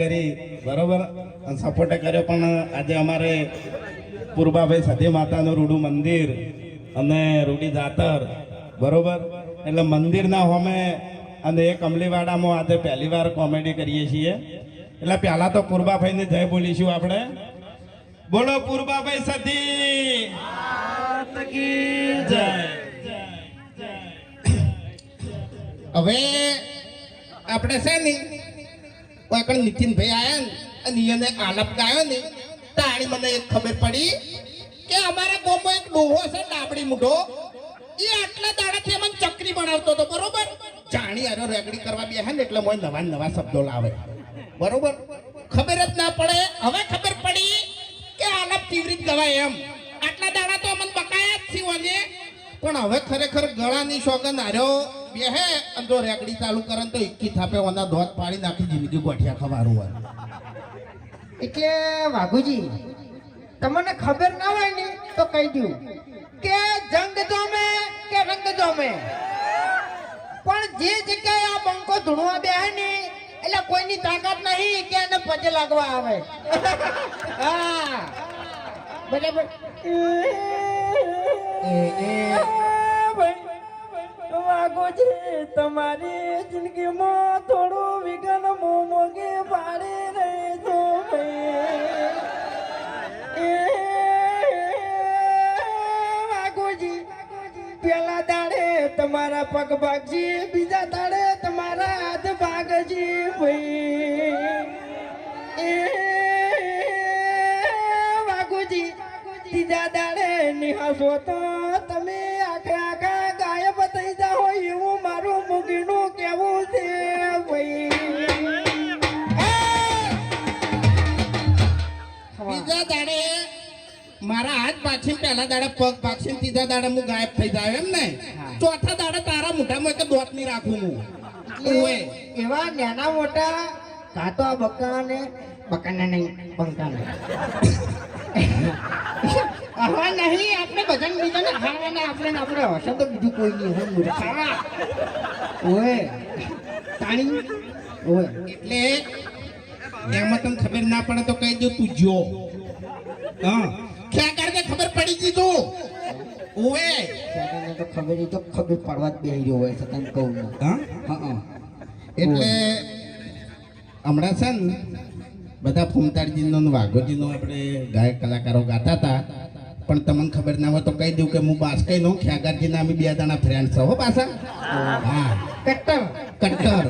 કરી બરોબર સપોર્ટ કર્યો પણ આજે અમારે પૂર્વાભાઈ સતી માતાનું રૂડું મંદિર અને રૂડી જાતર બરોબર એટલે મંદિરના હોમે અને એ કમલીવાડામાં આજે પહેલી વાર કોમેડી કરીએ છીએ એટલે પહેલા તો પૂર્વાભાઈને જય બોલીશું આપણે. બોલો પૂર્વાભાઈ સતી જય. હવે આપણે છે ને કોઈ નીતિનભાઈ આયા ને અને એને આલપ ગાયો ને તાણી મને એક ખબર પડી કે અમારા ગામમાં એક ડોહો છે ડાબડી મૂઢો એ આટલા દાડાથી અમને ચકરી બનાવતો હતો બરોબર. જાણી આરો રેગડી કરવા બેહે ને એટલે મોય નવા નવા શબ્દો લાવે બરોબર. ખબર જ ના પડે. હવે ખબર પડી કે આલપ તીવ્રિત ગવાય એમ. આટલા દાડા તો અમને બકાયા જ થયું પણ હવે ખરેખર ગળાની સોગન આર્યો બેહે અને જો રેગડી ચાલુ કરે તો ઇક્કી થાપે ઓના દોત પાડી નાખી જિંદગી ગોઠિયા ખવારું હોય. એટલે વાઘુજી તમને ખબર ના હોય ને તો કહી દઉં કે જંગ જોમે કે રંગ જોમે પણ જે જગ્યાએ આ બંકો ધૂણવા બેહે ને એટલે કોઈની તાકાત નહીં કે એને પજે લાગવા આવે. હા બરાબર. વાઘુજી તમારી જિંદગીમાં થોડું વિઘન મોમોગે પાડી રહી છો વાઘુજી. પેલા દાડે તમારા પગ ભાગજી બીજા દાડે તમારા હાથ ભાગજી ભાઈ વાઘુજી. ત્રીજા દાડે નિહાસો તો તમે આખા આખા ગાયબ થઈ જાઓ એવું મારું મુગીનું કેવું છે બીજા દાડે મારા હાથ પાછી પહેલા દાડે પગ પાછી ત્રીજા દાડે હું ગાયબ થઈ જાય એમ ને. ચોથા દાડે તારા મોઢામાં એક દોત ની રાખું હું. એવા નાના મોટા કાતો આ બકાના નહીં પંકાના આવા નહીં. આપણે બધાને બીજાને હારવાના આપણે હશે તો બીજું કોઈ નહીં હોય મૂર્ખા ઓય તાણી ઓય. એટલે એમાં તને ખબર ના પડે તો કહી દઉં તું જો હા ક્યાં કારણે ખબર પડી ગઈ તું ઓએ તો ખબર તો ખબર પડવા જ બેહી રહ્યો હોય છતાં કહું હા હા. એટલે હમણાં છે ને બધા ફૂમતાળજીનો વાઘોજીનો આપણે ગાયક કલાકારો ગાતા હતા પણ તમને ખબર ના હોય તો કહી દઉં કે હું બાસ્કઈનો ખ્યાગારજીના અમે બે જણા ફ્રેન્ડ છો હો પાછા. હા કટ્ટર.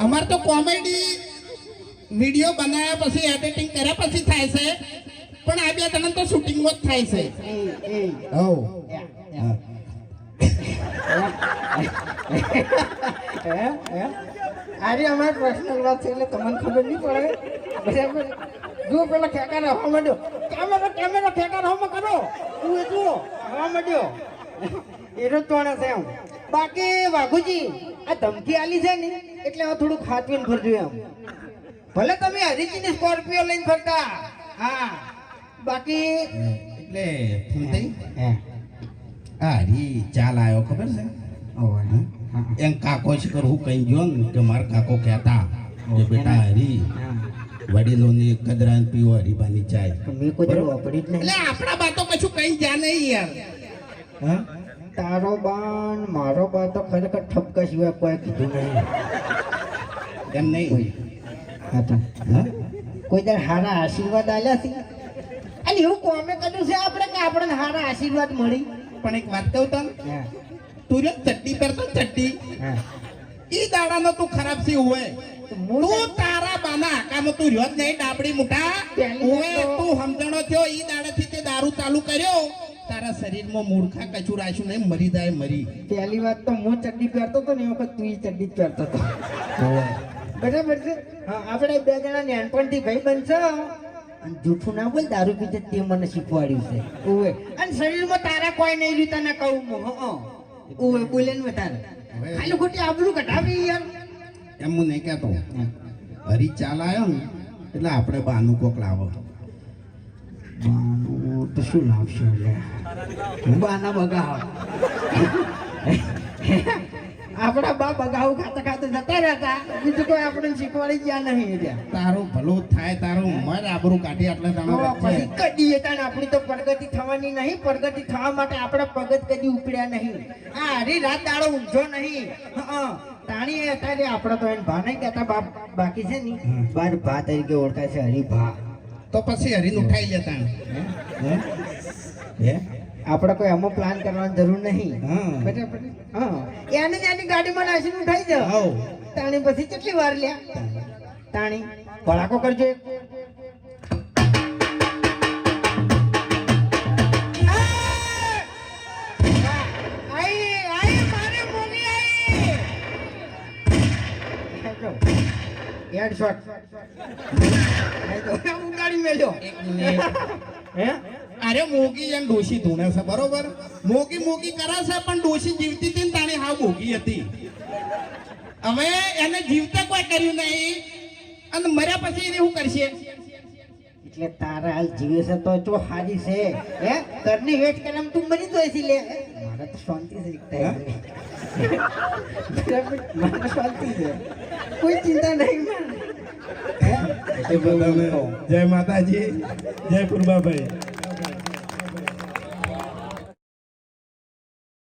અમાર તો કોમેડી વિડીયો બનાવ્યા પછી એડિટિંગ કર્યા પછી થાય છે પણ આ બે જણા તો શૂટિંગમાં જ થાય છે. અરે અમારે પર્સનલ વાત છે એટલે તમને ખબર નહીં પડે બરાબર. જો પેલા ઠેકાને હવા માંડ્યો કેમેરો ઠેકાને હવા કરો તું એ જુઓ હવા માંડ્યો એનો તોણે છે એમ. બાકી વાઘુજી આ ધમકી આલી છે ને એટલે હવે થોડું ખાતવીને ફરજો એમ. ભલે તમે હરીજીની સ્કોર્પિયો લઈને ફરતા હા બાકી એટલે ફૂમતાઈ હરી ચાલ આવ્યો ખબર છે એમ કાકો જ કરું કઈ જો ને કે મારા કાકો કહેતા કે બેટા હરી વડીલોની કદરાન પીવો હરીબાની ચાય. મેં કોઈ વાપરી જ નહીં. એટલે આપણા બાતો કશું કઈ જા નહીં યાર. હા તારો બાન મારો બા તો ખરેખર ઠપકા સિવાય કોઈ કીધું નહીં એમ નહીં. હા તો કોઈ દર હારા આશીર્વાદ આલ્યા છે અને એવું કોમે કર્યું છે આપણે કે આપણને હારા આશીર્વાદ મળી. પણ એક વાત કહું તને તું જો ચડ્ડી પહેરતો ચડ્ડી ઈ દાડાનો તું ખરાબ સી હોય તું તારા બાના આકામાં તું રહ્યો જ નહીં ડાબડી મુઠા ઓએ તું સમજણો થયો ઈ દાડાથી તે દારૂ ચાલુ કર્યો તારા શરીરમાં મૂર્ખા કચું રાખ્યું નહીં મરી જાય મરી. પહેલી વાત તો હું ચડ્ડી પહેરતો હતો ને એ વખત તું ચડ્ડી જ પહેરતો હતો બરાબર છે. હા આપણે બે જણા નાનપણથી ભાઈ બનશો અને જૂઠું ના બોલ દારૂ પીતે તે મને શીખવાડ્યું છે ઓવે. અને શરીરમાં તારા કોઈ નહીં રહ્યું તને કહું ઓવે બોલે ને તારે ખાલી ખોટી આબરૂ કઢાવી યાર એમ હું નહીં કહેતો. હરી ચાલ આવ્યો ને એટલે આપણે બાનું કોક લાવો. બાનું તો શું લાવશો એટલે બાના બગા આપણા બાપ અગાઉ ખાતા ખાતા જતા રહેતા બીજું કોઈ આપણને શીખવાડી ગયા નહીં ત્યાં તારું ભલું થાય તારું મન આબરૂ કાઢી એટલે તાણો તો વચ્ચે. પછી કદી તાણ આપણી તો પ્રગતિ થવાની નહીં. પ્રગતિ થવા માટે આપણે પગત કદી ઉપડ્યા નહીં. આ હરી રાત દાડો ઊંઝો નહીં. હં. તાણી અત્યારે આપણે તો એને ભા નહીં કહેતા બાપ બાકી છે ને બાર ભા તરીકે ઓળખાય છે હરિભા. તો પછી હરીને ઉઠાઈ લે તાણ. હે? આપણે કોઈ આમાં પ્લાન કરવાની જરૂર નહીં. હા. બરાબર. હા એને જ એની ગાડીમાં નાસીને ઉઠાઈ જાવ. હાઉ. તાણી પછી કેટલી વાર લ્યા તાણી ભડાકો કરજો એક. હેડશોટ ઉગાડી મેલ્યો. એક મિનિટ. હે અરે મોગી એમ ડોશી ધૂણે છે બરોબર મોગી મોગી કરે છે પણ ડોશી જીવતી હતી ને તાણી હાવ મોગી હતી. હવે એને જીવતે કોઈ કર્યું નહીં અને મર્યા પછી એને શું કરશે? એટલે તારા હાલ જીવે છે તો જો હારી છે હે ઘરની વેટ કરે તું મરી જોઈ છે લે મારે તો શાંતિ છે એક time ની. બરાબર? મારે શાંતિ છે કોઈ ચિંતા નહીં મારે. હે? જય માતાજી જય પૂર્વાભાઈ.